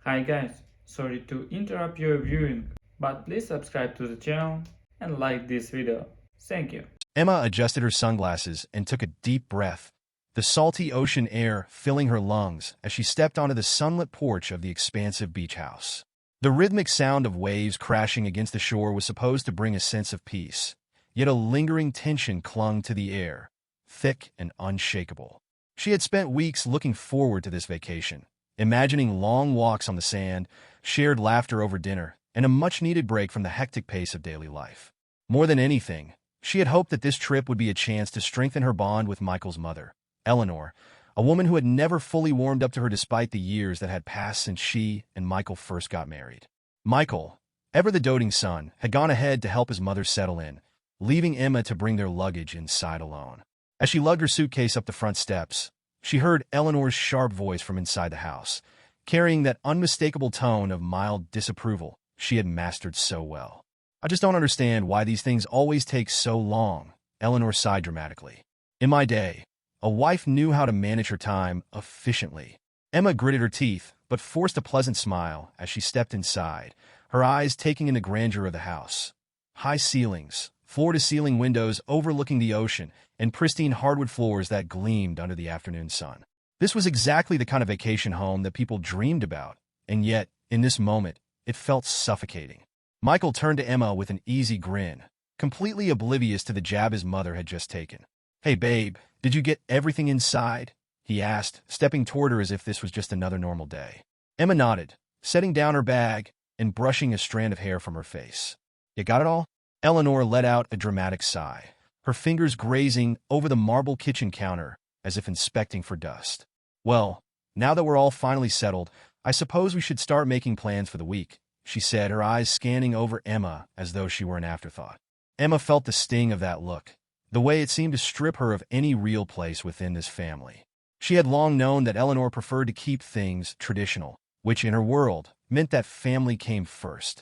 Hi guys, sorry to interrupt your viewing, but please subscribe to the channel and like this video. Thank you. Emma adjusted her sunglasses and took a deep breath, the salty ocean air filling her lungs as she stepped onto the sunlit porch of the expansive beach house. The rhythmic sound of waves crashing against the shore was supposed to bring a sense of peace, yet a lingering tension clung to the air, thick and unshakable. She had spent weeks looking forward to this vacation, imagining long walks on the sand, shared laughter over dinner, and a much-needed break from the hectic pace of daily life. More than anything, she had hoped that this trip would be a chance to strengthen her bond with Michael's mother, Eleanor, a woman who had never fully warmed up to her despite the years that had passed since she and Michael first got married. Michael, ever the doting son, had gone ahead to help his mother settle in, leaving Emma to bring their luggage inside alone. As she lugged her suitcase up the front steps, she heard Eleanor's sharp voice from inside the house, carrying that unmistakable tone of mild disapproval she had mastered so well. "I just don't understand why these things always take so long," Eleanor sighed dramatically. "In my day, a wife knew how to manage her time efficiently." Emma gritted her teeth, but forced a pleasant smile as she stepped inside, her eyes taking in the grandeur of the house. High ceilings, floor-to-ceiling windows overlooking the ocean, and pristine hardwood floors that gleamed under the afternoon sun. This was exactly the kind of vacation home that people dreamed about, and yet, in this moment, it felt suffocating. Michael turned to Emma with an easy grin, completely oblivious to the jab his mother had just taken. "Hey, babe, did you get everything inside?" he asked, stepping toward her as if this was just another normal day. Emma nodded, setting down her bag and brushing a strand of hair from her face. "You got it all?" Eleanor let out a dramatic sigh, her fingers grazing over the marble kitchen counter as if inspecting for dust. "Well, now that we're all finally settled, I suppose we should start making plans for the week," she said, her eyes scanning over Emma as though she were an afterthought. Emma felt the sting of that look, the way it seemed to strip her of any real place within this family. She had long known that Eleanor preferred to keep things traditional, which in her world meant that family came first.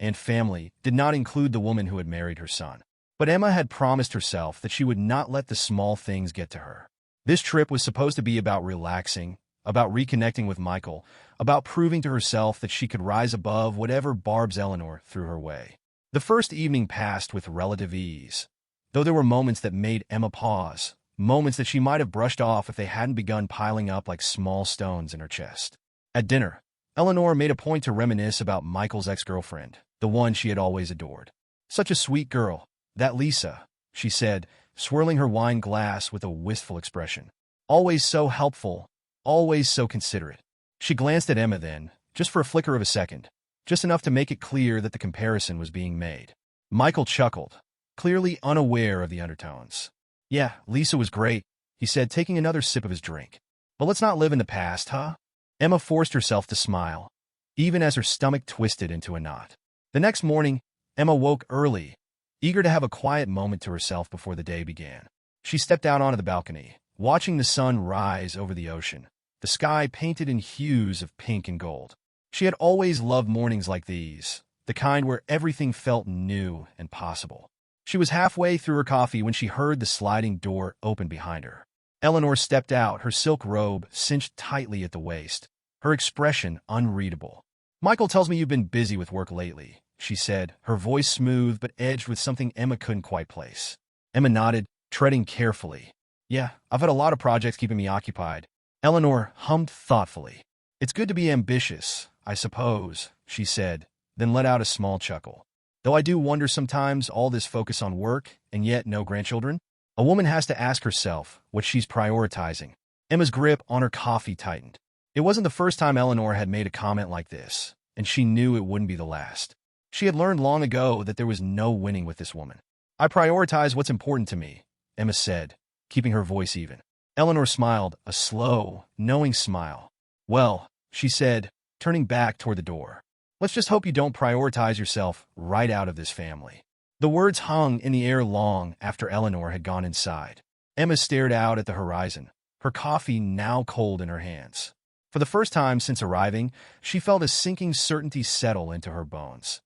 And family did not include the woman who had married her son. But Emma had promised herself that she would not let the small things get to her. This trip was supposed to be about relaxing, about reconnecting with Michael, about proving to herself that she could rise above whatever barbs Eleanor threw her way. The first evening passed with relative ease, though there were moments that made Emma pause, moments that she might have brushed off if they hadn't begun piling up like small stones in her chest. At dinner, Eleanor made a point to reminisce about Michael's ex-girlfriend, the one she had always adored. "Such a sweet girl, that Lisa," she said, swirling her wine glass with a wistful expression. "Always so helpful, always so considerate." She glanced at Emma then, just for a flicker of a second, just enough to make it clear that the comparison was being made. Michael chuckled, clearly unaware of the undertones. "Yeah, Lisa was great," he said, taking another sip of his drink. "But let's not live in the past, huh?" Emma forced herself to smile, even as her stomach twisted into a knot. The next morning, Emma woke early, eager to have a quiet moment to herself before the day began. She stepped out onto the balcony, watching the sun rise over the ocean, the sky painted in hues of pink and gold. She had always loved mornings like these, the kind where everything felt new and possible. She was halfway through her coffee when she heard the sliding door open behind her. Eleanor stepped out, her silk robe cinched tightly at the waist, her expression unreadable. "Michael tells me you've been busy with work lately," she said, her voice smooth but edged with something Emma couldn't quite place. Emma nodded, treading carefully. "Yeah, I've had a lot of projects keeping me occupied." Eleanor hummed thoughtfully. "It's good to be ambitious, I suppose," she said, then let out a small chuckle. "Though I do wonder sometimes all this focus on work and yet no grandchildren. A woman has to ask herself what she's prioritizing." Emma's grip on her coffee tightened. It wasn't the first time Eleanor had made a comment like this, and she knew it wouldn't be the last. She had learned long ago that there was no winning with this woman. "I prioritize what's important to me," Emma said, keeping her voice even. Eleanor smiled, a slow, knowing smile. "Well," she said, turning back toward the door, "let's just hope you don't prioritize yourself right out of this family." The words hung in the air long after Eleanor had gone inside. Emma stared out at the horizon, her coffee now cold in her hands. For the first time since arriving, she felt a sinking certainty settle into her bones.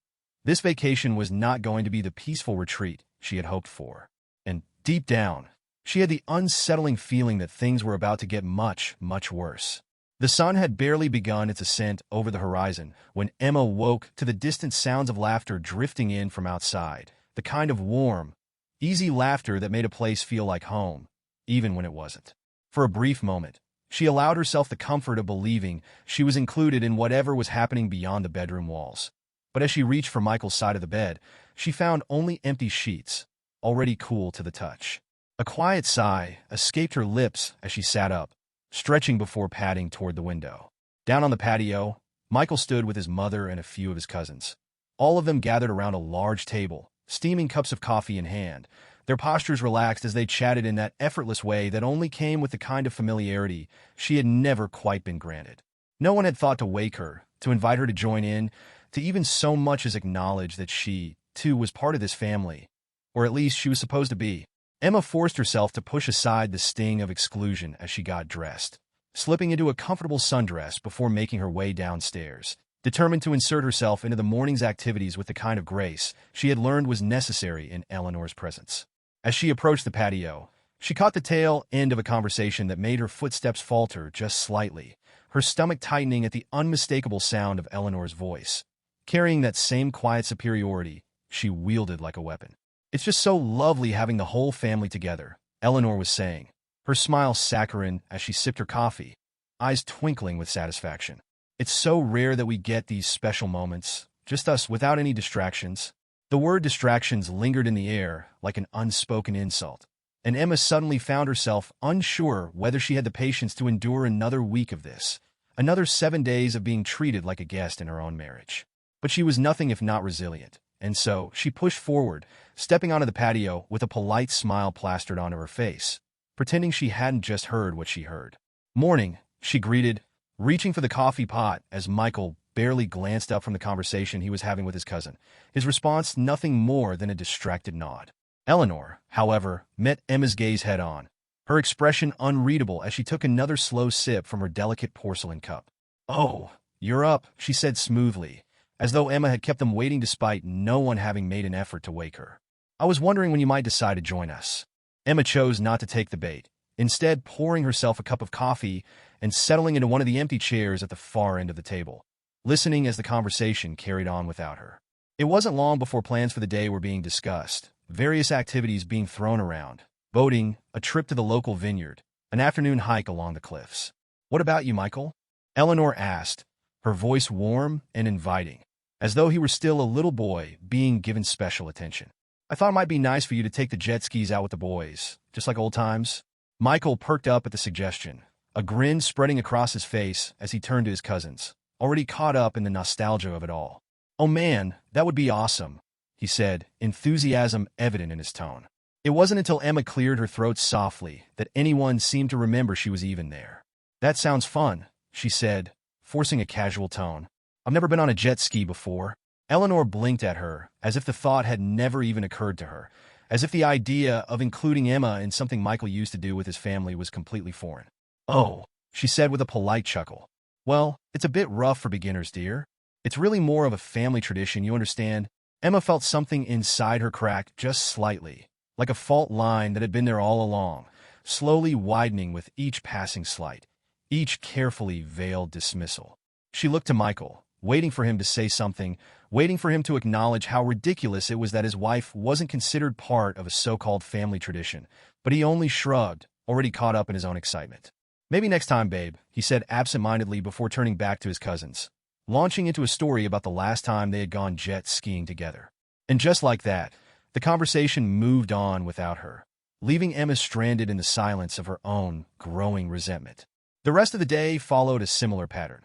This vacation was not going to be the peaceful retreat she had hoped for. And deep down, she had the unsettling feeling that things were about to get much, much worse. The sun had barely begun its ascent over the horizon when Emma woke to the distant sounds of laughter drifting in from outside, the kind of warm, easy laughter that made a place feel like home, even when it wasn't. For a brief moment, she allowed herself the comfort of believing she was included in whatever was happening beyond the bedroom walls. But as she reached for Michael's side of the bed, she found only empty sheets, already cool to the touch. A quiet sigh escaped her lips as she sat up, stretching before padding toward the window. Down on the patio, Michael stood with his mother and a few of his cousins. All of them gathered around a large table, steaming cups of coffee in hand, their postures relaxed as they chatted in that effortless way that only came with the kind of familiarity she had never quite been granted. No one had thought to wake her, to invite her to join in, to even so much as acknowledge that she, too, was part of this family, or at least she was supposed to be. Emma forced herself to push aside the sting of exclusion as she got dressed, slipping into a comfortable sundress before making her way downstairs, determined to insert herself into the morning's activities with the kind of grace she had learned was necessary in Eleanor's presence. As she approached the patio, she caught the tail end of a conversation that made her footsteps falter just slightly, her stomach tightening at the unmistakable sound of Eleanor's voice. Carrying that same quiet superiority, she wielded like a weapon. "It's just so lovely having the whole family together," Eleanor was saying, her smile saccharine as she sipped her coffee, eyes twinkling with satisfaction. "It's so rare that we get these special moments, just us without any distractions." The word distractions lingered in the air like an unspoken insult, and Emma suddenly found herself unsure whether she had the patience to endure another week of this, another 7 days of being treated like a guest in her own marriage. But she was nothing if not resilient, and so she pushed forward, stepping onto the patio with a polite smile plastered onto her face, pretending she hadn't just heard what she heard. "Morning," she greeted, reaching for the coffee pot as Michael barely glanced up from the conversation he was having with his cousin, his response nothing more than a distracted nod. Eleanor, however, met Emma's gaze head-on, her expression unreadable as she took another slow sip from her delicate porcelain cup. "Oh, you're up," she said smoothly, as though Emma had kept them waiting despite no one having made an effort to wake her. "I was wondering when you might decide to join us." Emma chose not to take the bait, instead pouring herself a cup of coffee and settling into one of the empty chairs at the far end of the table, listening as the conversation carried on without her. It wasn't long before plans for the day were being discussed, various activities being thrown around: boating, a trip to the local vineyard, an afternoon hike along the cliffs. "What about you, Michael?" Eleanor asked, her voice warm and inviting, as though he were still a little boy being given special attention. "I thought it might be nice for you to take the jet skis out with the boys, just like old times." Michael perked up at the suggestion, a grin spreading across his face as he turned to his cousins, already caught up in the nostalgia of it all. "Oh man, that would be awesome," he said, enthusiasm evident in his tone. It wasn't until Emma cleared her throat softly that anyone seemed to remember she was even there. "That sounds fun," she said, forcing a casual tone. "I've never been on a jet ski before." Eleanor blinked at her, as if the thought had never even occurred to her, as if the idea of including Emma in something Michael used to do with his family was completely foreign. "Oh," she said with a polite chuckle. "Well, it's a bit rough for beginners, dear. It's really more of a family tradition, you understand." Emma felt something inside her crack just slightly, like a fault line that had been there all along, slowly widening with each passing slight, each carefully veiled dismissal. She looked to Michael, waiting for him to say something, waiting for him to acknowledge how ridiculous it was that his wife wasn't considered part of a so-called family tradition, but he only shrugged, already caught up in his own excitement. "Maybe next time, babe," he said absent-mindedly before turning back to his cousins, launching into a story about the last time they had gone jet skiing together. And just like that, the conversation moved on without her, leaving Emma stranded in the silence of her own growing resentment. The rest of the day followed a similar pattern,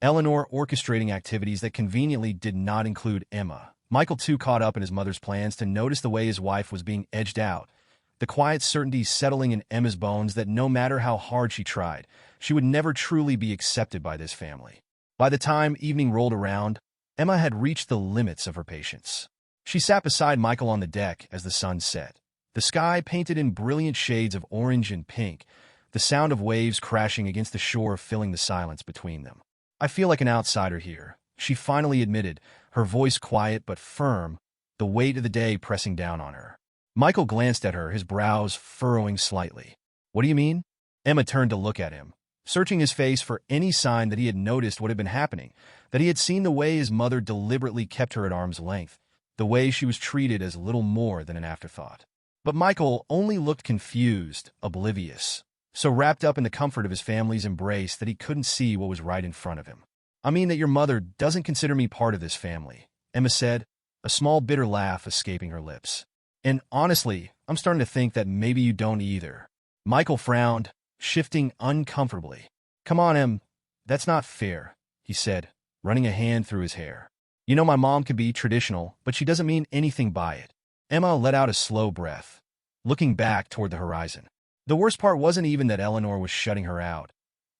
Eleanor orchestrating activities that conveniently did not include Emma. Michael, too, caught up in his mother's plans to notice the way his wife was being edged out, the quiet certainty settling in Emma's bones that no matter how hard she tried, she would never truly be accepted by this family. By the time evening rolled around, Emma had reached the limits of her patience. She sat beside Michael on the deck as the sun set, the sky painted in brilliant shades of orange and pink, the sound of waves crashing against the shore filling the silence between them. "I feel like an outsider here," she finally admitted, her voice quiet but firm, the weight of the day pressing down on her. Michael glanced at her, his brows furrowing slightly. "What do you mean?" Emma turned to look at him, searching his face for any sign that he had noticed what had been happening, that he had seen the way his mother deliberately kept her at arm's length, the way she was treated as little more than an afterthought. But Michael only looked confused, oblivious, so wrapped up in the comfort of his family's embrace that he couldn't see what was right in front of him. "I mean that your mother doesn't consider me part of this family," Emma said, a small bitter laugh escaping her lips. "And honestly, I'm starting to think that maybe you don't either." Michael frowned, shifting uncomfortably. "Come on, Em, that's not fair," he said, running a hand through his hair. "You know my mom can be traditional, but she doesn't mean anything by it." Emma let out a slow breath, looking back toward the horizon. The worst part wasn't even that Eleanor was shutting her out.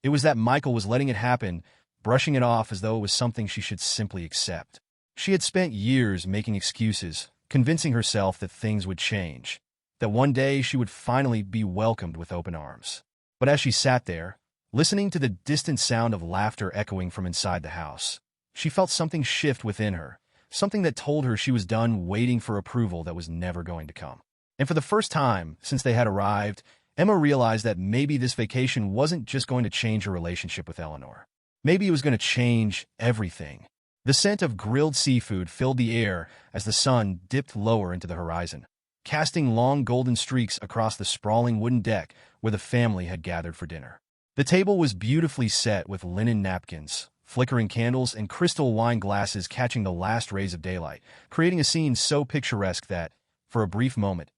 It was that Michael was letting it happen, brushing it off as though it was something she should simply accept. She had spent years making excuses, convincing herself that things would change, that one day she would finally be welcomed with open arms. But as she sat there, listening to the distant sound of laughter echoing from inside the house, she felt something shift within her, something that told her she was done waiting for approval that was never going to come. And for the first time since they had arrived, Emma realized that maybe this vacation wasn't just going to change her relationship with Eleanor. Maybe it was going to change everything. The scent of grilled seafood filled the air as the sun dipped lower into the horizon, casting long golden streaks across the sprawling wooden deck where the family had gathered for dinner. The table was beautifully set with linen napkins, flickering candles, and crystal wine glasses catching the last rays of daylight, creating a scene so picturesque that, for a brief moment,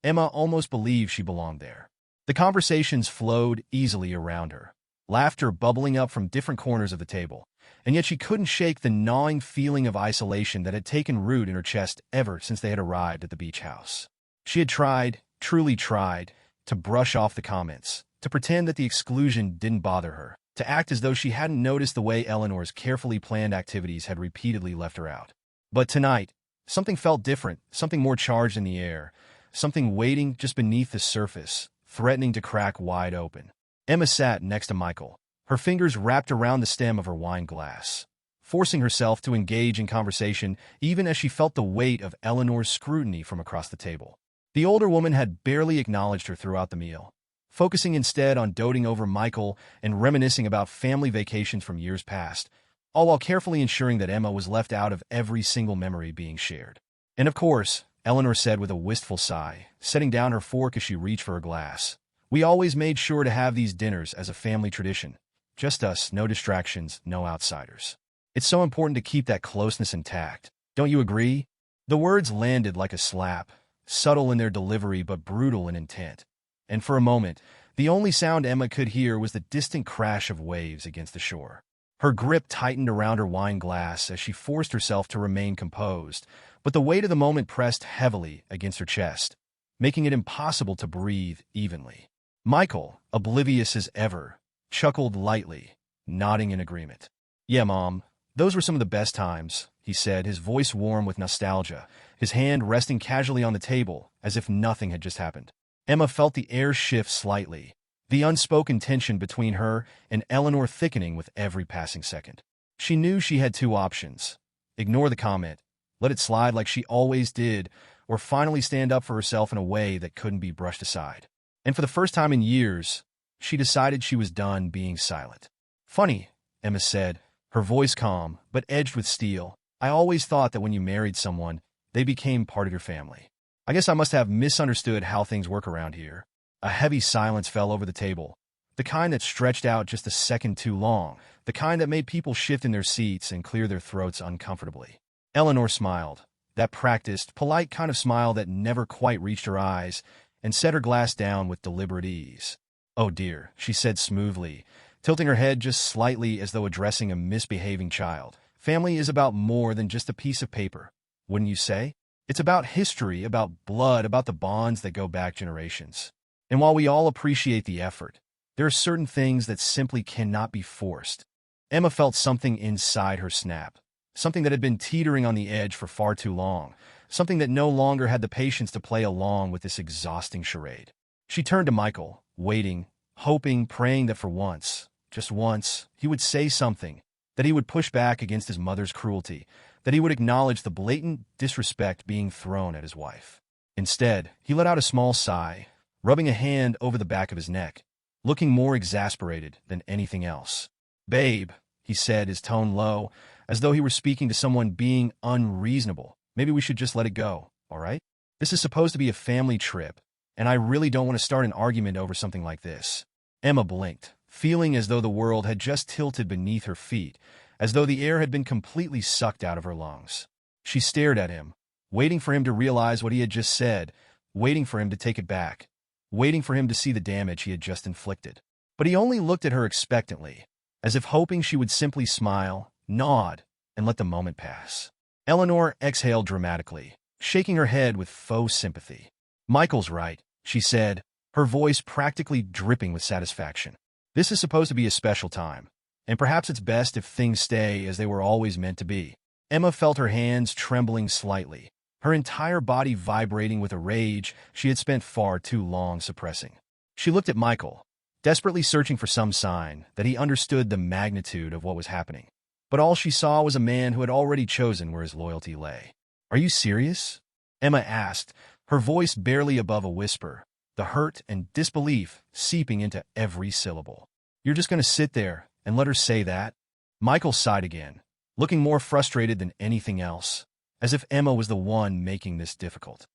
Emma almost believed she belonged there. The conversations flowed easily around her, laughter bubbling up from different corners of the table, and yet she couldn't shake the gnawing feeling of isolation that had taken root in her chest ever since they had arrived at the beach house. She had tried, truly tried, to brush off the comments, to pretend that the exclusion didn't bother her, to act as though she hadn't noticed the way Eleanor's carefully planned activities had repeatedly left her out. But tonight, something felt different, something more charged in the air, something waiting just beneath the surface, threatening to crack wide open. Emma sat next to Michael, her fingers wrapped around the stem of her wine glass, forcing herself to engage in conversation even as she felt the weight of Eleanor's scrutiny from across the table. The older woman had barely acknowledged her throughout the meal, focusing instead on doting over Michael and reminiscing about family vacations from years past, all while carefully ensuring that Emma was left out of every single memory being shared. "And of course," Eleanor said with a wistful sigh, setting down her fork as she reached for her glass, "we always made sure to have these dinners as a family tradition. Just us, no distractions, no outsiders. It's so important to keep that closeness intact. Don't you agree?" The words landed like a slap, subtle in their delivery but brutal in intent. And for a moment, the only sound Emma could hear was the distant crash of waves against the shore. Her grip tightened around her wine glass as she forced herself to remain composed, but the weight of the moment pressed heavily against her chest, making it impossible to breathe evenly. Michael, oblivious as ever, chuckled lightly, nodding in agreement. "Yeah, Mom, those were some of the best times," he said, his voice warm with nostalgia, his hand resting casually on the table as if nothing had just happened. Emma felt the air shift slightly, the unspoken tension between her and Eleanor thickening with every passing second. She knew she had two options: ignore the comment, let it slide like she always did, or finally stand up for herself in a way that couldn't be brushed aside. And for the first time in years, she decided she was done being silent. "Funny," Emma said, her voice calm, but edged with steel. "I always thought that when you married someone, they became part of your family. I guess I must have misunderstood how things work around here." A heavy silence fell over the table, the kind that stretched out just a second too long, the kind that made people shift in their seats and clear their throats uncomfortably. Eleanor smiled, that practiced, polite kind of smile that never quite reached her eyes, and set her glass down with deliberate ease. "Oh dear," she said smoothly, tilting her head just slightly as though addressing a misbehaving child. "Family is about more than just a piece of paper, wouldn't you say? It's about history, about blood, about the bonds that go back generations. And while we all appreciate the effort, there are certain things that simply cannot be forced." Emma felt something inside her snap, something that had been teetering on the edge for far too long, something that no longer had the patience to play along with this exhausting charade. She turned to Michael, waiting, hoping, praying that for once, just once, he would say something, that he would push back against his mother's cruelty, that he would acknowledge the blatant disrespect being thrown at his wife. Instead, he let out a small sigh, rubbing a hand over the back of his neck, looking more exasperated than anything else. "Babe," he said, his tone low, as though he were speaking to someone being unreasonable. "Maybe we should just let it go, all right? This is supposed to be a family trip, and I really don't want to start an argument over something like this." Emma blinked, feeling as though the world had just tilted beneath her feet, as though the air had been completely sucked out of her lungs. She stared at him, waiting for him to realize what he had just said, waiting for him to take it back, waiting for him to see the damage he had just inflicted. But he only looked at her expectantly, as if hoping she would simply smile, nod, and let the moment pass. Eleanor exhaled dramatically, shaking her head with faux sympathy. "Michael's right," she said, her voice practically dripping with satisfaction. "This is supposed to be a special time, and perhaps it's best if things stay as they were always meant to be." Emma felt her hands trembling slightly, her entire body vibrating with a rage she had spent far too long suppressing. She looked at Michael, desperately searching for some sign that he understood the magnitude of what was happening. But all she saw was a man who had already chosen where his loyalty lay. "Are you serious?" Emma asked, her voice barely above a whisper, the hurt and disbelief seeping into every syllable. "You're just going to sit there and let her say that?" Michael sighed again, looking more frustrated than anything else, as if Emma was the one making this difficult.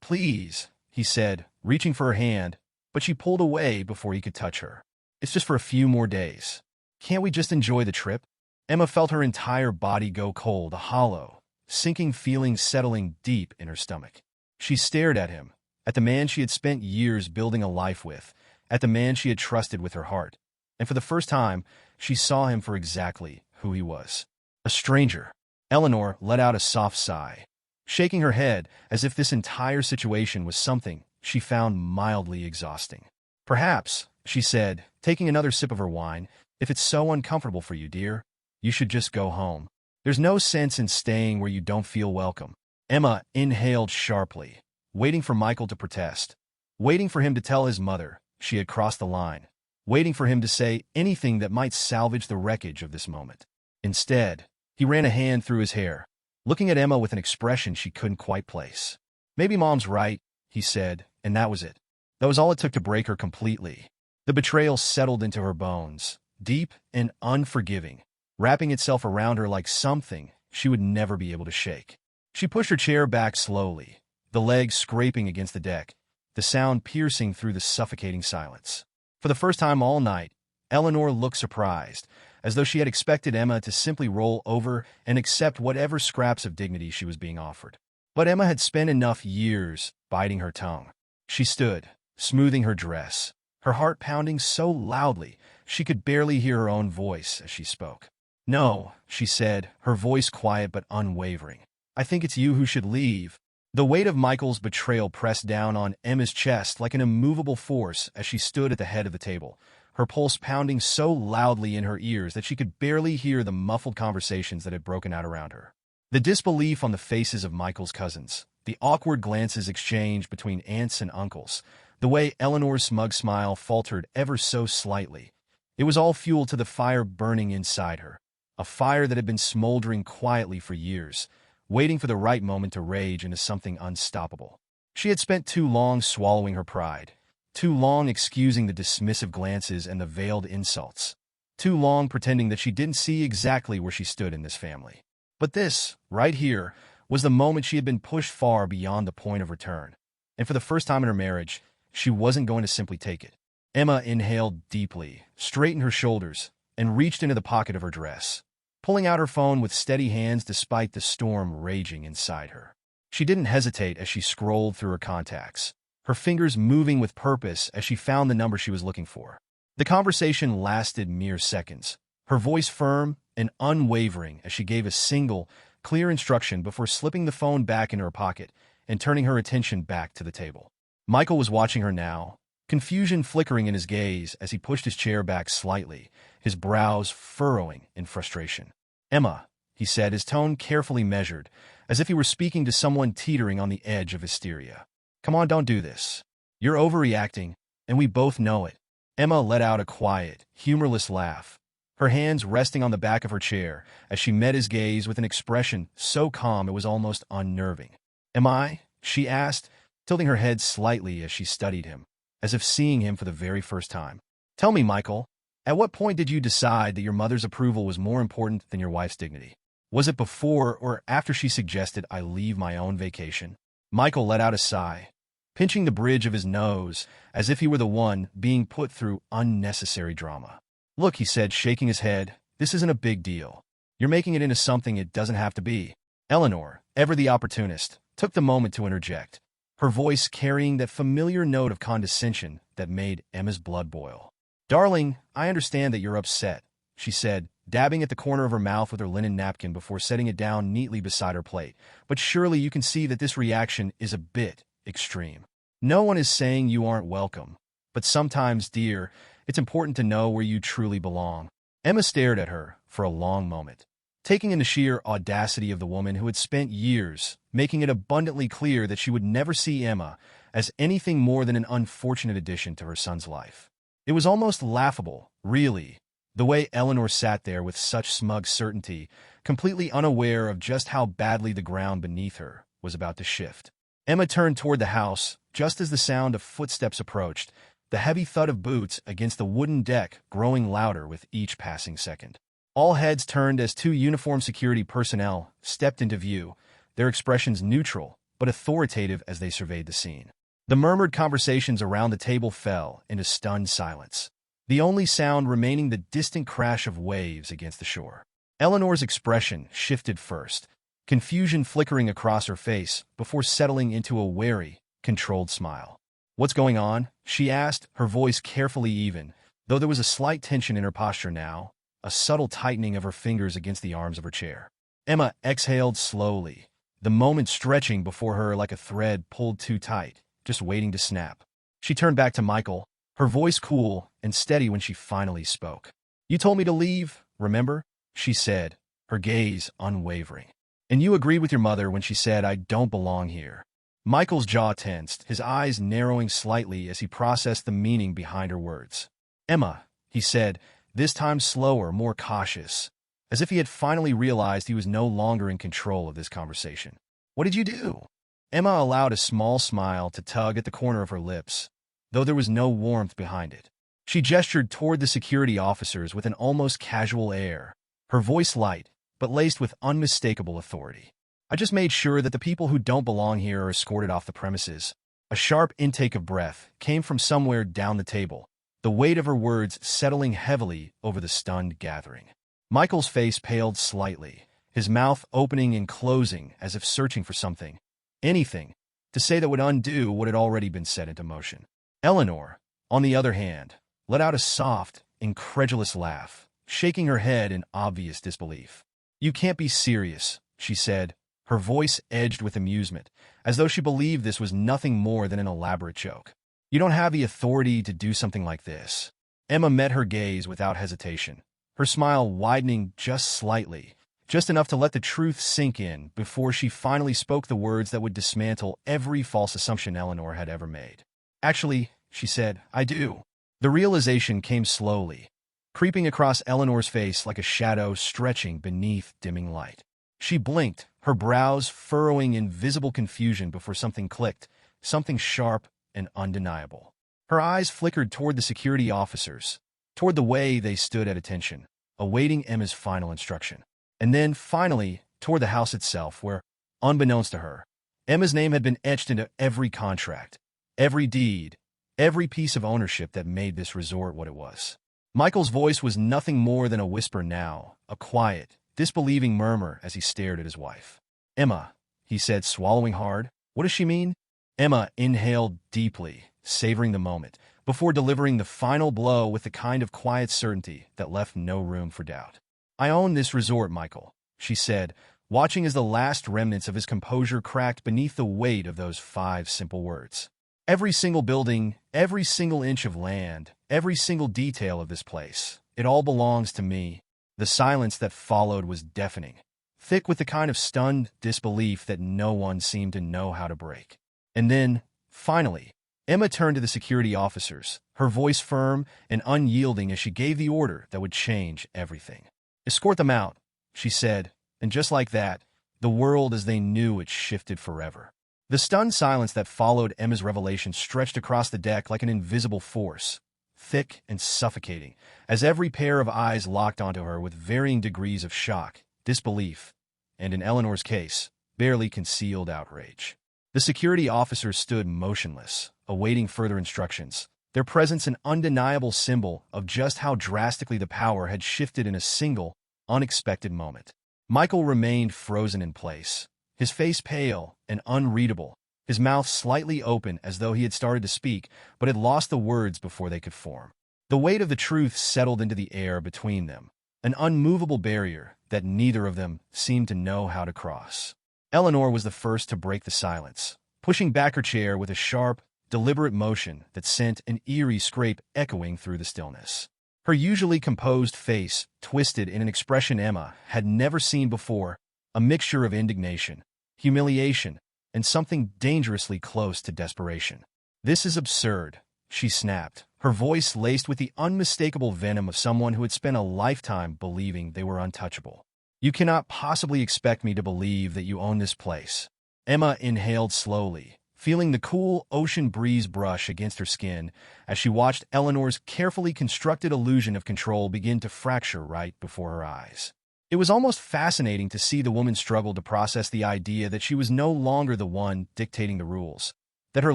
Please," he said, reaching for her hand, but she pulled away before he could touch her. "It's just for a few more days. Can't we just enjoy the trip?" Emma felt her entire body go cold, a hollow, sinking feeling settling deep in her stomach. She stared at him, at the man she had spent years building a life with, at the man she had trusted with her heart, and for the first time, she saw him for exactly who he was. A stranger. Eleanor let out a soft sigh, shaking her head as if this entire situation was something she found mildly exhausting. "Perhaps," she said, taking another sip of her wine, "if it's so uncomfortable for you, dear, you should just go home. There's no sense in staying where you don't feel welcome." Emma inhaled sharply, waiting for Michael to protest, waiting for him to tell his mother she had crossed the line, waiting for him to say anything that might salvage the wreckage of this moment. Instead, he ran a hand through his hair, looking at Emma with an expression she couldn't quite place. "Maybe Mom's right," he said, and that was it. That was all it took to break her completely. The betrayal settled into her bones, deep and unforgiving, wrapping itself around her like something she would never be able to shake. She pushed her chair back slowly, the legs scraping against the deck, the sound piercing through the suffocating silence. For the first time all night, Eleanor looked surprised, as though she had expected Emma to simply roll over and accept whatever scraps of dignity she was being offered. But Emma had spent enough years biting her tongue. She stood, smoothing her dress, her heart pounding so loudly she could barely hear her own voice as she spoke. "No," she said, her voice quiet but unwavering. "I think it's you who should leave." The weight of Michael's betrayal pressed down on Emma's chest like an immovable force as she stood at the head of the table, her pulse pounding so loudly in her ears that she could barely hear the muffled conversations that had broken out around her. The disbelief on the faces of Michael's cousins, the awkward glances exchanged between aunts and uncles, the way Eleanor's smug smile faltered ever so slightly, it was all fuel to the fire burning inside her, a fire that had been smoldering quietly for years, waiting for the right moment to rage into something unstoppable. She had spent too long swallowing her pride, too long excusing the dismissive glances and the veiled insults, too long pretending that she didn't see exactly where she stood in this family. But this, right here, was the moment she had been pushed far beyond the point of return, and for the first time in her marriage, she wasn't going to simply take it. Emma inhaled deeply, straightened her shoulders, and reached into the pocket of her dress, pulling out her phone with steady hands despite the storm raging inside her. She didn't hesitate as she scrolled through her contacts, her fingers moving with purpose as she found the number she was looking for. The conversation lasted mere seconds, her voice firm and unwavering as she gave a single, clear instruction before slipping the phone back into her pocket and turning her attention back to the table. Michael was watching her now, confusion flickering in his gaze as he pushed his chair back slightly, his brows furrowing in frustration. "Emma," he said, his tone carefully measured, as if he were speaking to someone teetering on the edge of hysteria. "Come on, don't do this. You're overreacting, and we both know it." Emma let out a quiet, humorless laugh, her hands resting on the back of her chair as she met his gaze with an expression so calm it was almost unnerving. "Am I?" she asked, tilting her head slightly as she studied him, as if seeing him for the very first time. "Tell me, Michael, at what point did you decide that your mother's approval was more important than your wife's dignity? Was it before or after she suggested I leave my own vacation?" Michael let out a sigh, pinching the bridge of his nose as if he were the one being put through unnecessary drama. "Look," he said, shaking his head, "this isn't a big deal. You're making it into something it doesn't have to be." Eleanor, ever the opportunist, took the moment to interject, her voice carrying that familiar note of condescension that made Emma's blood boil. "Darling, I understand that you're upset," she said, dabbing at the corner of her mouth with her linen napkin before setting it down neatly beside her plate. "But surely you can see that this reaction is a bit extreme. No one is saying you aren't welcome. But sometimes, dear, it's important to know where you truly belong." Emma stared at her for a long moment, taking in the sheer audacity of the woman who had spent years making it abundantly clear that she would never see Emma as anything more than an unfortunate addition to her son's life. It was almost laughable, really, the way Eleanor sat there with such smug certainty, completely unaware of just how badly the ground beneath her was about to shift. Emma turned toward the house just as the sound of footsteps approached, the heavy thud of boots against the wooden deck growing louder with each passing second. All heads turned as two uniformed security personnel stepped into view, their expressions neutral but authoritative as they surveyed the scene. The murmured conversations around the table fell into stunned silence, the only sound remaining the distant crash of waves against the shore. Eleanor's expression shifted first, confusion flickering across her face before settling into a wary, controlled smile. "What's going on?" she asked, her voice carefully even, though there was a slight tension in her posture now, a subtle tightening of her fingers against the arms of her chair. Emma exhaled slowly, the moment stretching before her like a thread pulled too tight, just waiting to snap. She turned back to Michael, her voice cool and steady when she finally spoke. "You told me to leave, remember?" she said, her gaze unwavering. "And you agreed with your mother when she said I don't belong here." Michael's jaw tensed, his eyes narrowing slightly as he processed the meaning behind her words. "Emma," he said, this time slower, more cautious, as if he had finally realized he was no longer in control of this conversation. "What did you do?" Emma allowed a small smile to tug at the corner of her lips, though there was no warmth behind it. She gestured toward the security officers with an almost casual air, her voice light, but laced with unmistakable authority. "I just made sure that the people who don't belong here are escorted off the premises." A sharp intake of breath came from somewhere down the table, the weight of her words settling heavily over the stunned gathering. Michael's face paled slightly, his mouth opening and closing as if searching for something, anything, to say that would undo what had already been set into motion. Eleanor, on the other hand, let out a soft, incredulous laugh, shaking her head in obvious disbelief. "You can't be serious," she said, her voice edged with amusement, as though she believed this was nothing more than an elaborate joke. "You don't have the authority to do something like this." Emma met her gaze without hesitation, her smile widening just slightly, just enough to let the truth sink in before she finally spoke the words that would dismantle every false assumption Eleanor had ever made. "Actually," she said, "I do." The realization came slowly, creeping across Eleanor's face like a shadow stretching beneath dimming light. She blinked, her brows furrowing in visible confusion before something clicked, something sharp and undeniable. Her eyes flickered toward the security officers, toward the way they stood at attention, awaiting Emma's final instruction. And then, finally, toward the house itself, where, unbeknownst to her, Emma's name had been etched into every contract, every deed, every piece of ownership that made this resort what it was. Michael's voice was nothing more than a whisper now, a quiet, disbelieving murmur as he stared at his wife. "Emma," he said, swallowing hard, "what does she mean?" Emma inhaled deeply, savoring the moment, before delivering the final blow with the kind of quiet certainty that left no room for doubt. "I own this resort, Michael," she said, watching as the last remnants of his composure cracked beneath the weight of those 5 simple words. "Every single building, every single inch of land, every single detail of this place, it all belongs to me." The silence that followed was deafening, thick with the kind of stunned disbelief that no one seemed to know how to break. And then, finally, Emma turned to the security officers, her voice firm and unyielding as she gave the order that would change everything. "Escort them out," she said, and just like that, the world as they knew it shifted forever. The stunned silence that followed Emma's revelation stretched across the deck like an invisible force, thick and suffocating, as every pair of eyes locked onto her with varying degrees of shock, disbelief, and in Eleanor's case, barely concealed outrage. The security officers stood motionless, awaiting further instructions, their presence an undeniable symbol of just how drastically the power had shifted in a single, unexpected moment. Michael remained frozen in place, his face pale and unreadable, his mouth slightly open as though he had started to speak but had lost the words before they could form. The weight of the truth settled into the air between them, an unmovable barrier that neither of them seemed to know how to cross. Eleanor was the first to break the silence, pushing back her chair with a sharp, deliberate motion that sent an eerie scrape echoing through the stillness. Her usually composed face twisted in an expression Emma had never seen before, a mixture of indignation, humiliation, and something dangerously close to desperation. "This is absurd," she snapped, her voice laced with the unmistakable venom of someone who had spent a lifetime believing they were untouchable. "You cannot possibly expect me to believe that you own this place." Emma inhaled slowly, feeling the cool ocean breeze brush against her skin as she watched Eleanor's carefully constructed illusion of control begin to fracture right before her eyes. It was almost fascinating to see the woman struggle to process the idea that she was no longer the one dictating the rules, that her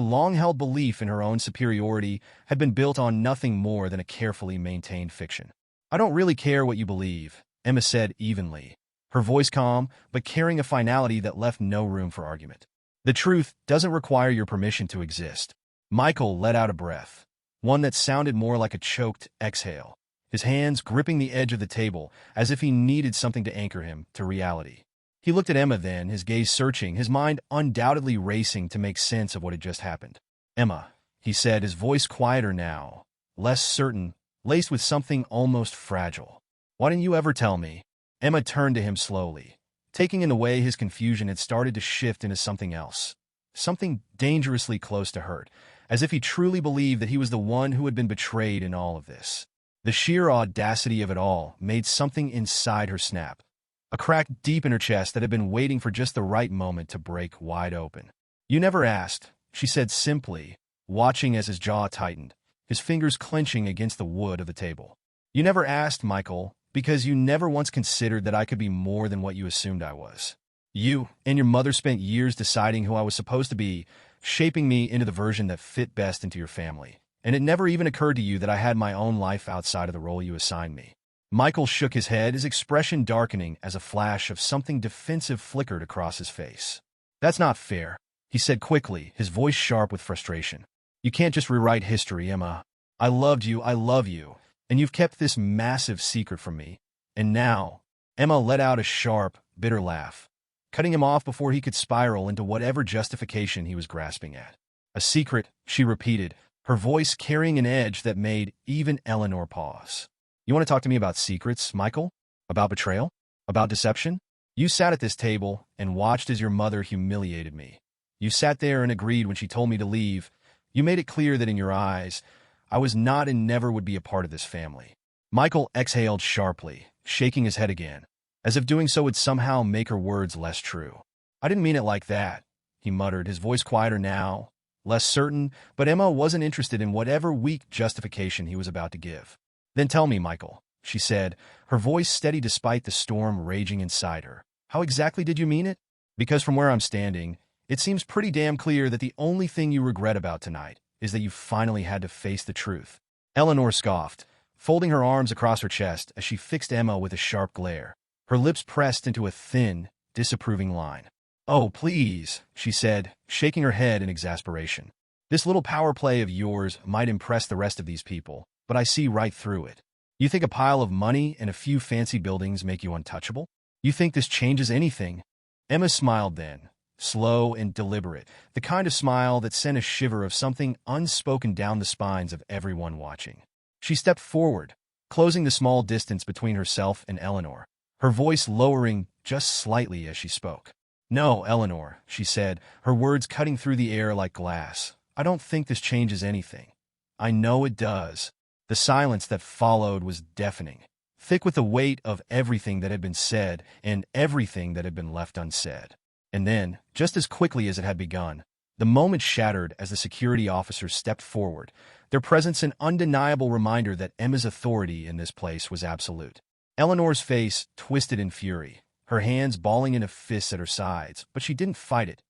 long-held belief in her own superiority had been built on nothing more than a carefully maintained fiction. "I don't really care what you believe," Emma said evenly, her voice calm but carrying a finality that left no room for argument. "The truth doesn't require your permission to exist." Michael let out a breath, one that sounded more like a choked exhale, his hands gripping the edge of the table as if he needed something to anchor him to reality. He looked at Emma then, his gaze searching, his mind undoubtedly racing to make sense of what had just happened. "Emma," he said, his voice quieter now, less certain, laced with something almost fragile. "Why didn't you ever tell me?" Emma turned to him slowly, taking in the way his confusion had started to shift into something else, something dangerously close to hurt, as if he truly believed that he was the one who had been betrayed in all of this. The sheer audacity of it all made something inside her snap, a crack deep in her chest that had been waiting for just the right moment to break wide open. "You never asked," she said simply, watching as his jaw tightened, his fingers clenching against the wood of the table. "You never asked, Michael, because you never once considered that I could be more than what you assumed I was. You and your mother spent years deciding who I was supposed to be, shaping me into the version that fit best into your family. And it never even occurred to you that I had my own life outside of the role you assigned me." Michael shook his head, his expression darkening as a flash of something defensive flickered across his face. "That's not fair," he said quickly, his voice sharp with frustration. "You can't just rewrite history, Emma. I loved you, I love you, and you've kept this massive secret from me. And now..." Emma let out a sharp, bitter laugh, cutting him off before he could spiral into whatever justification he was grasping at. "A secret," she repeated, her voice carrying an edge that made even Eleanor pause. "You want to talk to me about secrets, Michael? About betrayal? About deception? You sat at this table and watched as your mother humiliated me. You sat there and agreed when she told me to leave. You made it clear that in your eyes, I was not and never would be a part of this family." Michael exhaled sharply, shaking his head again, as if doing so would somehow make her words less true. "I didn't mean it like that," he muttered, his voice quieter now, less certain, but Emma wasn't interested in whatever weak justification he was about to give. "Then tell me, Michael," she said, her voice steady despite the storm raging inside her. "How exactly did you mean it? Because from where I'm standing, it seems pretty damn clear that the only thing you regret about tonight is that you finally had to face the truth." Eleanor scoffed, folding her arms across her chest as she fixed Emma with a sharp glare, her lips pressed into a thin, disapproving line. "Oh, please," she said, shaking her head in exasperation. "This little power play of yours might impress the rest of these people, but I see right through it. You think a pile of money and a few fancy buildings make you untouchable? You think this changes anything?" Emma smiled then, slow and deliberate, the kind of smile that sent a shiver of something unspoken down the spines of everyone watching. She stepped forward, closing the small distance between herself and Eleanor, her voice lowering just slightly as she spoke. "No, Eleanor," she said, her words cutting through the air like glass. "I don't think this changes anything." "I know it does." The silence that followed was deafening, thick with the weight of everything that had been said and everything that had been left unsaid. And then, just as quickly as it had begun, the moment shattered as the security officers stepped forward, their presence an undeniable reminder that Emma's authority in this place was absolute. Eleanor's face twisted in fury, her hands balling into fists at her sides, but she didn't fight it.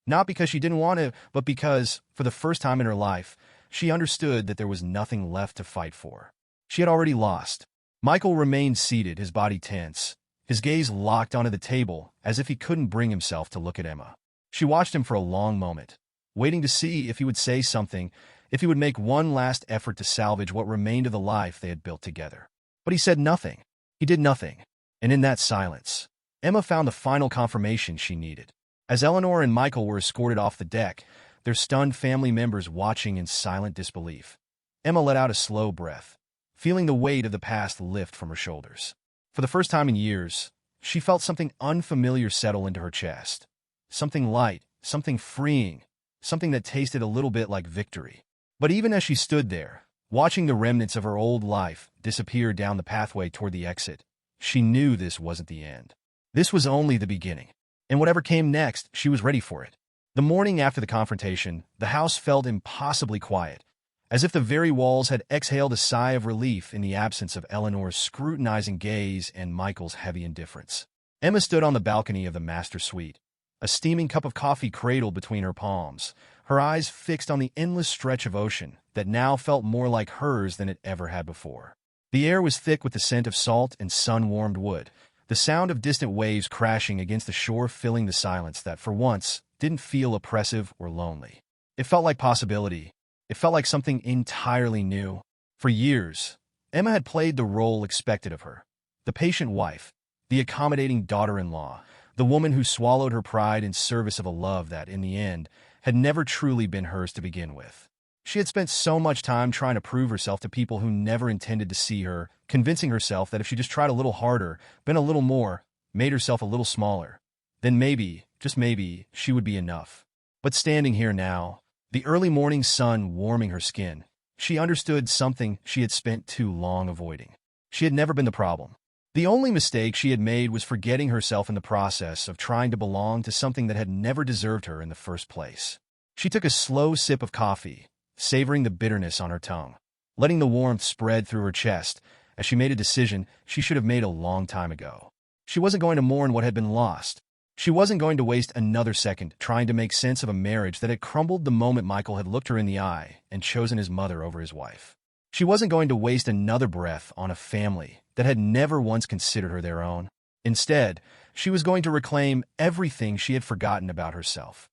Not because she didn't want to, but because, for the first time in her life, she understood that there was nothing left to fight for. She had already lost. Michael remained seated, his body tense, his gaze locked onto the table as if he couldn't bring himself to look at Emma. She watched him for a long moment, waiting to see if he would say something, if he would make one last effort to salvage what remained of the life they had built together. But he said nothing. He did nothing. And in that silence, Emma found the final confirmation she needed. As Eleanor and Michael were escorted off the deck, their stunned family members watching in silent disbelief, Emma let out a slow breath, feeling the weight of the past lift from her shoulders. For the first time in years, she felt something unfamiliar settle into her chest. Something light, something freeing, something that tasted a little bit like victory. But even as she stood there, watching the remnants of her old life disappear down the pathway toward the exit, she knew this wasn't the end. This was only the beginning. And whatever came next, she was ready for it. The morning after the confrontation, the house felt impossibly quiet, as if the very walls had exhaled a sigh of relief in the absence of Eleanor's scrutinizing gaze and Michael's heavy indifference. Emma stood on the balcony of the master suite, a steaming cup of coffee cradled between her palms, her eyes fixed on the endless stretch of ocean that now felt more like hers than it ever had before. The air was thick with the scent of salt and sun-warmed wood, the sound of distant waves crashing against the shore filling the silence that, for once, didn't feel oppressive or lonely. It felt like possibility. It felt like something entirely new. For years, Emma had played the role expected of her. The patient wife, the accommodating daughter-in-law, the woman who swallowed her pride in service of a love that, in the end, had never truly been hers to begin with. She had spent so much time trying to prove herself to people who never intended to see her, convincing herself that if she just tried a little harder, bent a little more, made herself a little smaller, then maybe, just maybe, she would be enough. But standing here now, the early morning sun warming her skin, she understood something she had spent too long avoiding. She had never been the problem. The only mistake she had made was forgetting herself in the process of trying to belong to something that had never deserved her in the first place. She took a slow sip of coffee, savoring the bitterness on her tongue, letting the warmth spread through her chest as she made a decision she should have made a long time ago. She wasn't going to mourn what had been lost. She wasn't going to waste another second trying to make sense of a marriage that had crumbled the moment Michael had looked her in the eye and chosen his mother over his wife. She wasn't going to waste another breath on a family that had never once considered her their own. Instead, she was going to reclaim everything she had forgotten about herself.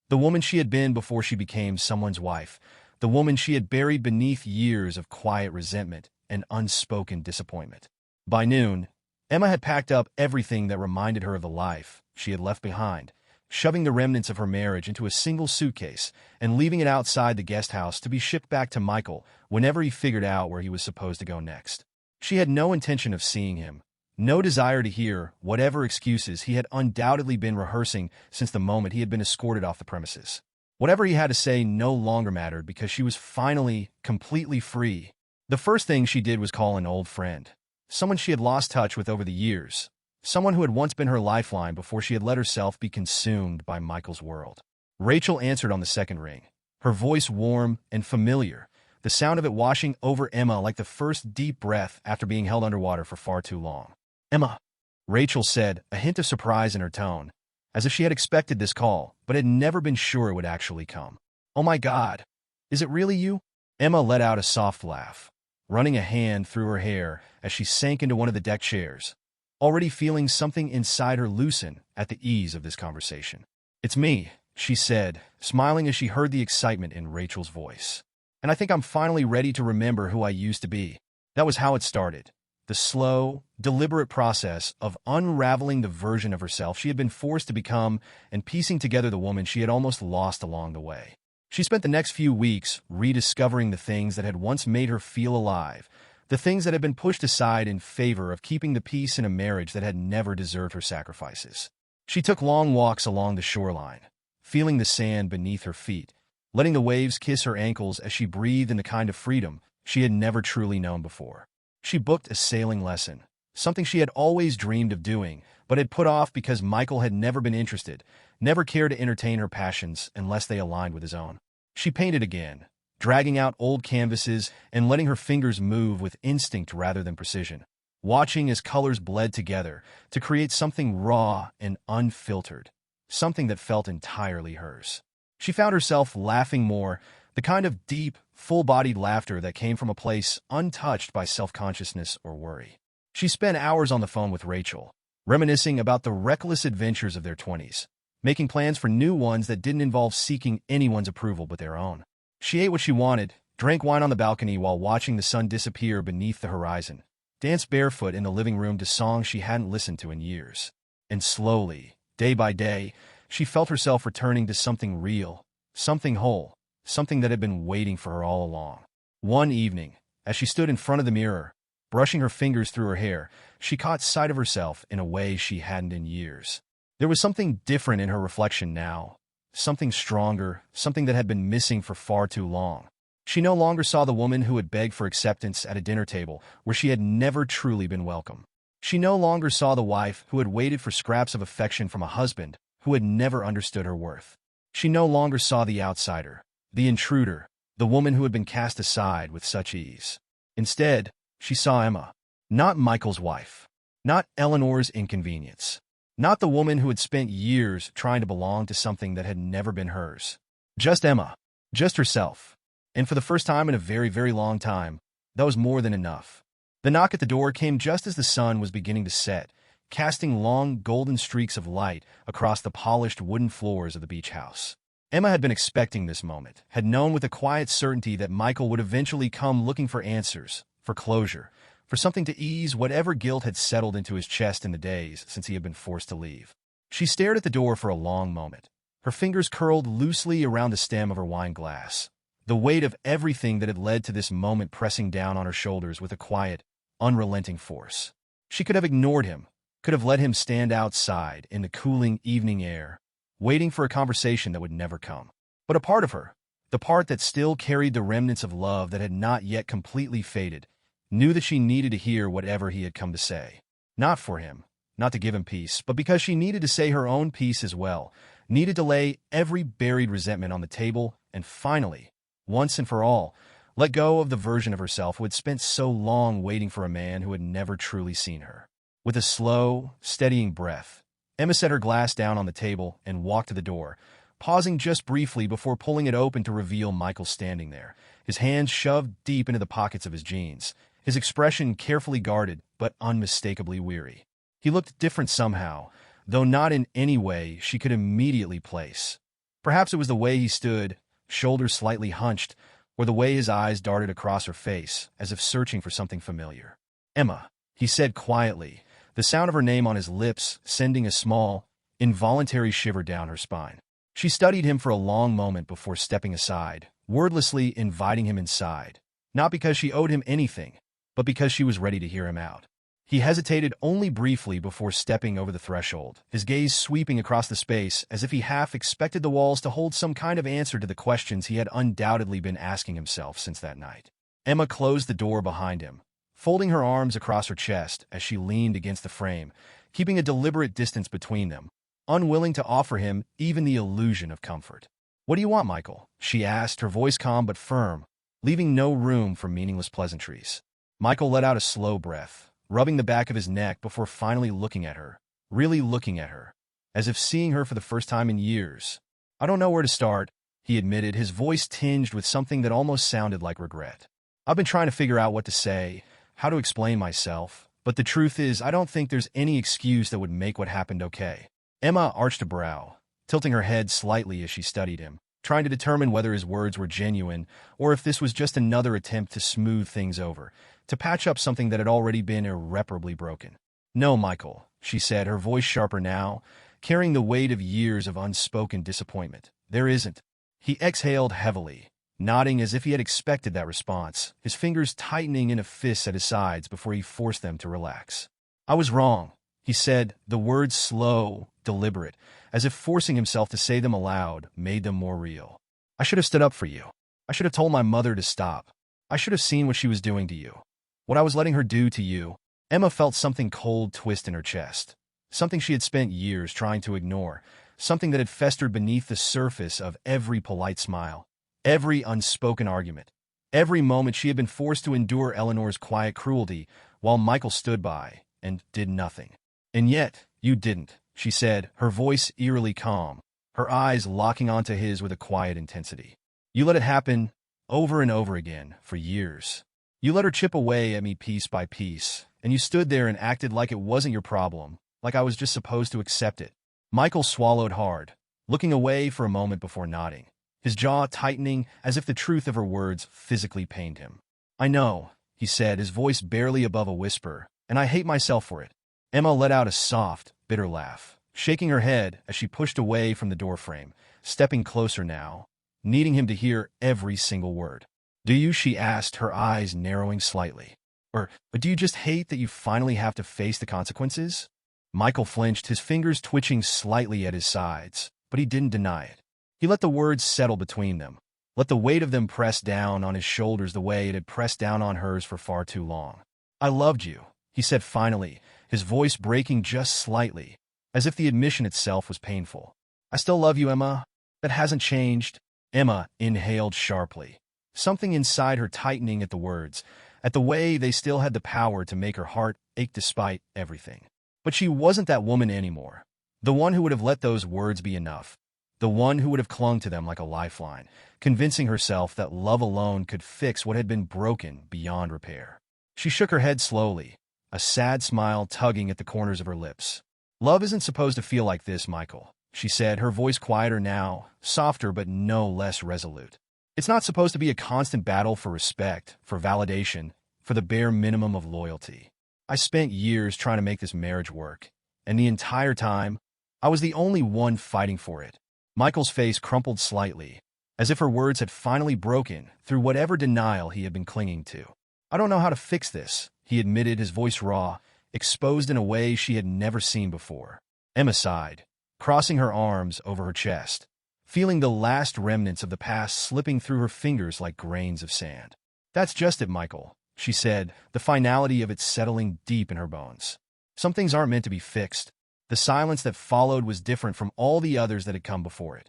The woman she had been before she became someone's wife, the woman she had buried beneath years of quiet resentment and unspoken disappointment. By noon, Emma had packed up everything that reminded her of the life she had left behind, shoving the remnants of her marriage into a single suitcase and leaving it outside the guest house to be shipped back to Michael whenever he figured out where he was supposed to go next. She had no intention of seeing him, no desire to hear whatever excuses he had undoubtedly been rehearsing since the moment he had been escorted off the premises. Whatever he had to say no longer mattered because she was finally completely free. The first thing she did was call an old friend, someone she had lost touch with over the years, someone who had once been her lifeline before she had let herself be consumed by Michael's world. Rachel answered on the second ring, her voice warm and familiar, the sound of it washing over Emma like the first deep breath after being held underwater for far too long. "Emma," Rachel said, a hint of surprise in her tone, as if she had expected this call, but had never been sure it would actually come. "Oh my God, is it really you?" Emma let out a soft laugh, running a hand through her hair as she sank into one of the deck chairs, already feeling something inside her loosen at the ease of this conversation. "It's me," she said, smiling as she heard the excitement in Rachel's voice. "And I think I'm finally ready to remember who I used to be." That was how it started. The slow, deliberate process of unraveling the version of herself she had been forced to become and piecing together the woman she had almost lost along the way. She spent the next few weeks rediscovering the things that had once made her feel alive, the things that had been pushed aside in favor of keeping the peace in a marriage that had never deserved her sacrifices. She took long walks along the shoreline, feeling the sand beneath her feet, letting the waves kiss her ankles as she breathed in the kind of freedom she had never truly known before. She booked a sailing lesson, something she had always dreamed of doing, but had put off because Michael had never been interested, never cared to entertain her passions unless they aligned with his own. She painted again, dragging out old canvases and letting her fingers move with instinct rather than precision, watching as colors bled together to create something raw and unfiltered, something that felt entirely hers. She found herself laughing more, the kind of deep, full-bodied laughter that came from a place untouched by self-consciousness or worry. She spent hours on the phone with Rachel, reminiscing about the reckless adventures of their 20s, making plans for new ones that didn't involve seeking anyone's approval but their own. She ate what she wanted, drank wine on the balcony while watching the sun disappear beneath the horizon, danced barefoot in the living room to songs she hadn't listened to in years. And slowly, day by day, she felt herself returning to something real, something whole, something that had been waiting for her all along. One evening, as she stood in front of the mirror, brushing her fingers through her hair, she caught sight of herself in a way she hadn't in years. There was something different in her reflection now, something stronger, something that had been missing for far too long. She no longer saw the woman who had begged for acceptance at a dinner table where she had never truly been welcome. She no longer saw the wife who had waited for scraps of affection from a husband who had never understood her worth. She no longer saw the outsider, the intruder, the woman who had been cast aside with such ease. Instead, she saw Emma, not Michael's wife, not Eleanor's inconvenience, not the woman who had spent years trying to belong to something that had never been hers. Just Emma, just herself. And for the first time in a very, very long time, that was more than enough. The knock at the door came just as the sun was beginning to set, casting long golden streaks of light across the polished wooden floors of the beach house. Emma had been expecting this moment, had known with a quiet certainty that Michael would eventually come looking for answers, for closure, for something to ease whatever guilt had settled into his chest in the days since he had been forced to leave. She stared at the door for a long moment, her fingers curled loosely around the stem of her wine glass, the weight of everything that had led to this moment pressing down on her shoulders with a quiet, unrelenting force. She could have ignored him, could have let him stand outside in the cooling evening air, waiting for a conversation that would never come. But a part of her, the part that still carried the remnants of love that had not yet completely faded, knew that she needed to hear whatever he had come to say. Not for him, not to give him peace, but because she needed to say her own piece as well, needed to lay every buried resentment on the table, and finally, once and for all, let go of the version of herself who had spent so long waiting for a man who had never truly seen her. With a slow, steadying breath, Emma set her glass down on the table and walked to the door, pausing just briefly before pulling it open to reveal Michael standing there, his hands shoved deep into the pockets of his jeans, his expression carefully guarded but unmistakably weary. He looked different somehow, though not in any way she could immediately place. Perhaps it was the way he stood, shoulders slightly hunched, or the way his eyes darted across her face, as if searching for something familiar. "Emma," he said quietly, the sound of her name on his lips sending a small, involuntary shiver down her spine. She studied him for a long moment before stepping aside, wordlessly inviting him inside, not because she owed him anything, but because she was ready to hear him out. He hesitated only briefly before stepping over the threshold, his gaze sweeping across the space as if he half expected the walls to hold some kind of answer to the questions he had undoubtedly been asking himself since that night. Emma closed the door behind him, folding her arms across her chest as she leaned against the frame, keeping a deliberate distance between them, unwilling to offer him even the illusion of comfort. "What do you want, Michael?" she asked, her voice calm but firm, leaving no room for meaningless pleasantries. Michael let out a slow breath, rubbing the back of his neck before finally looking at her, really looking at her, as if seeing her for the first time in years. "I don't know where to start," he admitted, his voice tinged with something that almost sounded like regret. "I've been trying to figure out what to say, how to explain myself, but the truth is I don't think there's any excuse that would make what happened okay." Emma arched a brow, tilting her head slightly as she studied him, trying to determine whether his words were genuine or if this was just another attempt to smooth things over, to patch up something that had already been irreparably broken. "No, Michael," she said, her voice sharper now, carrying the weight of years of unspoken disappointment. "There isn't." He exhaled heavily, nodding as if he had expected that response, his fingers tightening in a fist at his sides before he forced them to relax. "I was wrong," he said, the words slow, deliberate, as if forcing himself to say them aloud made them more real. "I should have stood up for you. I should have told my mother to stop. I should have seen what she was doing to you. What I was letting her do to you." Emma felt something cold twist in her chest, something she had spent years trying to ignore, something that had festered beneath the surface of every polite smile, every unspoken argument, every moment she had been forced to endure Eleanor's quiet cruelty while Michael stood by and did nothing. "And yet, you didn't," she said, her voice eerily calm, her eyes locking onto his with a quiet intensity. "You let it happen over and over again for years. You let her chip away at me piece by piece, and you stood there and acted like it wasn't your problem, like I was just supposed to accept it." Michael swallowed hard, looking away for a moment before nodding, his jaw tightening as if the truth of her words physically pained him. "I know," he said, his voice barely above a whisper, "and I hate myself for it." Emma let out a soft, bitter laugh, shaking her head as she pushed away from the doorframe, stepping closer now, needing him to hear every single word. "Do you?" she asked, her eyes narrowing slightly. Or do you just hate that you finally have to face the consequences?" Michael flinched, his fingers twitching slightly at his sides, but he didn't deny it. He let the words settle between them, let the weight of them press down on his shoulders the way it had pressed down on hers for far too long. "I loved you," he said finally, his voice breaking just slightly, as if the admission itself was painful. "I still love you, Emma. That hasn't changed." Emma inhaled sharply, something inside her tightening at the words, at the way they still had the power to make her heart ache despite everything. But she wasn't that woman anymore, the one who would have let those words be enough, the one who would have clung to them like a lifeline, convincing herself that love alone could fix what had been broken beyond repair. She shook her head slowly, a sad smile tugging at the corners of her lips. "Love isn't supposed to feel like this, Michael," she said, her voice quieter now, softer but no less resolute. "It's not supposed to be a constant battle for respect, for validation, for the bare minimum of loyalty. I spent years trying to make this marriage work, and the entire time, I was the only one fighting for it." Michael's face crumpled slightly, as if her words had finally broken through whatever denial he had been clinging to. "I don't know how to fix this," he admitted, his voice raw, exposed in a way she had never seen before. Emma sighed, crossing her arms over her chest, feeling the last remnants of the past slipping through her fingers like grains of sand. "That's just it, Michael," she said, the finality of it settling deep in her bones. "Some things aren't meant to be fixed." The silence that followed was different from all the others that had come before it.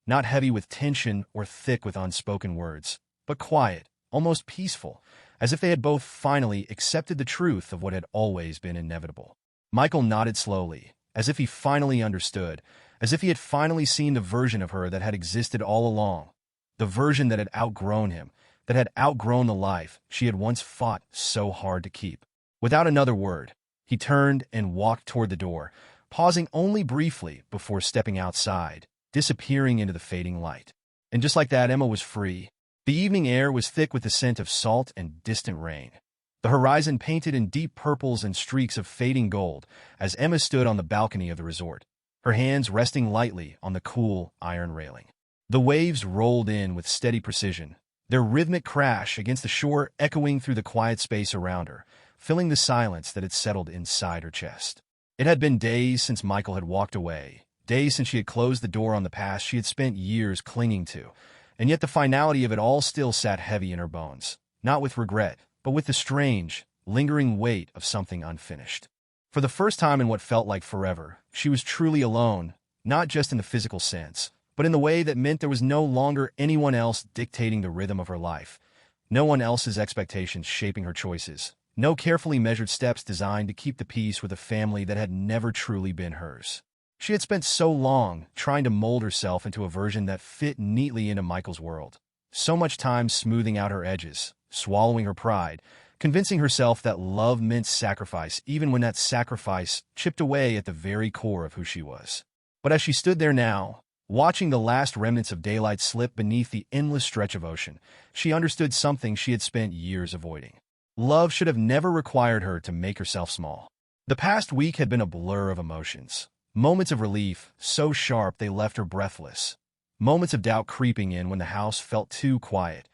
Not heavy with tension or thick with unspoken words, but quiet, almost peaceful, as if they had both finally accepted the truth of what had always been inevitable. Michael nodded slowly, as if he finally understood, as if he had finally seen the version of her that had existed all along, the version that had outgrown him, that had outgrown the life she had once fought so hard to keep. Without another word, he turned and walked toward the door, pausing only briefly before stepping outside, disappearing into the fading light. And just like that, Emma was free. The evening air was thick with the scent of salt and distant rain. The horizon painted in deep purples and streaks of fading gold as Emma stood on the balcony of the resort, her hands resting lightly on the cool iron railing. The waves rolled in with steady precision, their rhythmic crash against the shore echoing through the quiet space around her, filling the silence that had settled inside her chest. It had been days since Michael had walked away, days since she had closed the door on the past she had spent years clinging to, and yet the finality of it all still sat heavy in her bones, not with regret, but with the strange, lingering weight of something unfinished. For the first time in what felt like forever, she was truly alone, not just in the physical sense, but in the way that meant there was no longer anyone else dictating the rhythm of her life, no one else's expectations shaping her choices, no carefully measured steps designed to keep the peace with a family that had never truly been hers. She had spent so long trying to mold herself into a version that fit neatly into Michael's world, so much time smoothing out her edges, swallowing her pride, convincing herself that love meant sacrifice even when that sacrifice chipped away at the very core of who she was. But as she stood there now, watching the last remnants of daylight slip beneath the endless stretch of ocean, she understood something she had spent years avoiding. Love should have never required her to make herself small. The past week had been a blur of emotions. Moments of relief, so sharp they left her breathless. Moments of doubt creeping in when the house felt too quiet.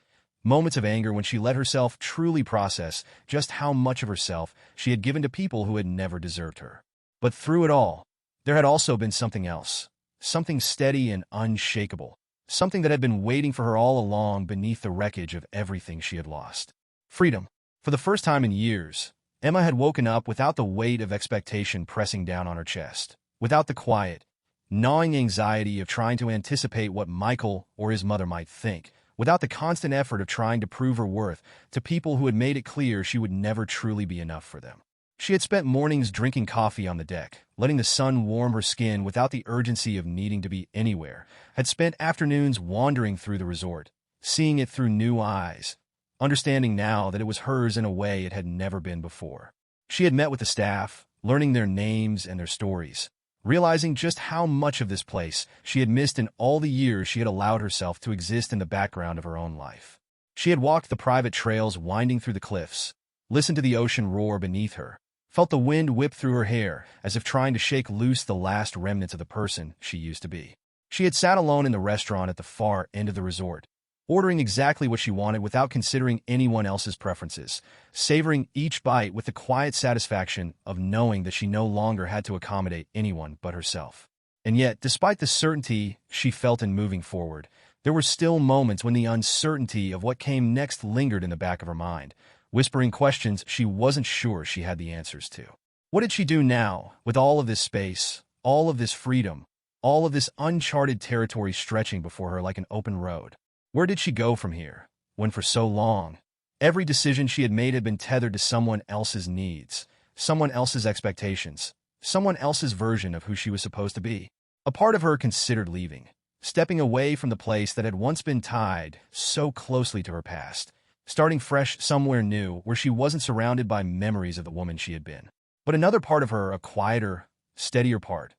Moments of anger when she let herself truly process just how much of herself she had given to people who had never deserved her. But through it all, there had also been something else. Something steady and unshakable. Something that had been waiting for her all along beneath the wreckage of everything she had lost. Freedom. For the first time in years, Emma had woken up without the weight of expectation pressing down on her chest, without the quiet, gnawing anxiety of trying to anticipate what Michael or his mother might think, without the constant effort of trying to prove her worth to people who had made it clear she would never truly be enough for them. She had spent mornings drinking coffee on the deck, letting the sun warm her skin without the urgency of needing to be anywhere, had spent afternoons wandering through the resort, seeing it through new eyes, understanding now that it was hers in a way it had never been before. She had met with the staff, learning their names and their stories, realizing just how much of this place she had missed in all the years she had allowed herself to exist in the background of her own life. She had walked the private trails winding through the cliffs, listened to the ocean roar beneath her, felt the wind whip through her hair as if trying to shake loose the last remnants of the person she used to be. She had sat alone in the restaurant at the far end of the resort, ordering exactly what she wanted without considering anyone else's preferences, savoring each bite with the quiet satisfaction of knowing that she no longer had to accommodate anyone but herself. And yet, despite the certainty she felt in moving forward, there were still moments when the uncertainty of what came next lingered in the back of her mind, whispering questions she wasn't sure she had the answers to. What did she do now, with all of this space, all of this freedom, all of this uncharted territory stretching before her like an open road? Where did she go from here, when for so long, every decision she had made had been tethered to someone else's needs, someone else's expectations, someone else's version of who she was supposed to be? A part of her considered leaving, stepping away from the place that had once been tied so closely to her past, starting fresh somewhere new where she wasn't surrounded by memories of the woman she had been. But another part of her, a quieter, steadier part,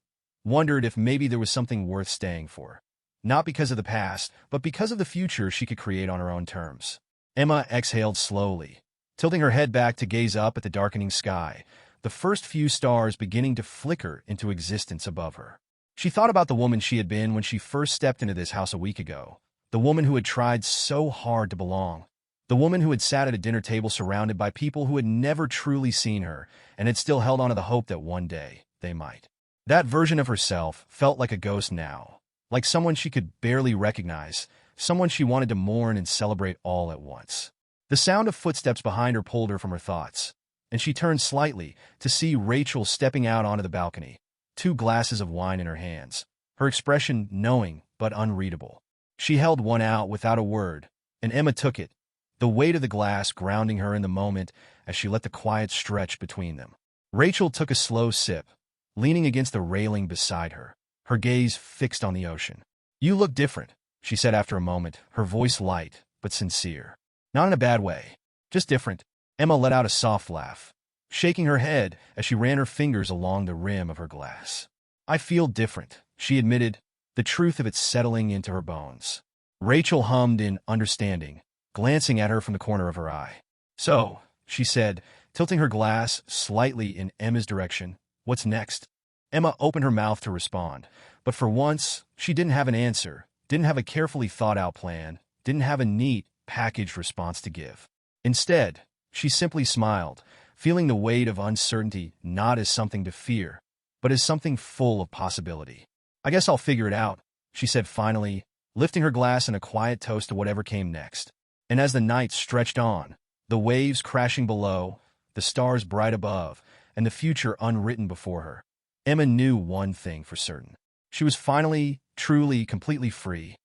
wondered if maybe there was something worth staying for. Not because of the past, but because of the future she could create on her own terms. Emma exhaled slowly, tilting her head back to gaze up at the darkening sky, the first few stars beginning to flicker into existence above her. She thought about the woman she had been when she first stepped into this house a week ago, the woman who had tried so hard to belong, the woman who had sat at a dinner table surrounded by people who had never truly seen her and had still held on to the hope that one day they might. That version of herself felt like a ghost now, like someone she could barely recognize, someone she wanted to mourn and celebrate all at once. The sound of footsteps behind her pulled her from her thoughts, and she turned slightly to see Rachel stepping out onto the balcony, 2 glasses of wine in her hands, her expression knowing but unreadable. She held one out without a word, and Emma took it, the weight of the glass grounding her in the moment as she let the quiet stretch between them. Rachel took a slow sip, leaning against the railing beside her, her gaze fixed on the ocean. "You look different," she said after a moment, her voice light but sincere. "Not in a bad way, just different." Emma let out a soft laugh, shaking her head as she ran her fingers along the rim of her glass. "I feel different," she admitted, the truth of it settling into her bones. Rachel hummed in understanding, glancing at her from the corner of her eye. "So," she said, tilting her glass slightly in Emma's direction, "what's next?" Emma opened her mouth to respond, but for once, she didn't have an answer, didn't have a carefully thought-out plan, didn't have a neat, packaged response to give. Instead, she simply smiled, feeling the weight of uncertainty not as something to fear, but as something full of possibility. "I guess I'll figure it out," she said finally, lifting her glass in a quiet toast to whatever came next. And as the night stretched on, the waves crashing below, the stars bright above, and the future unwritten before her, Emma knew one thing for certain. She was finally, truly, completely free.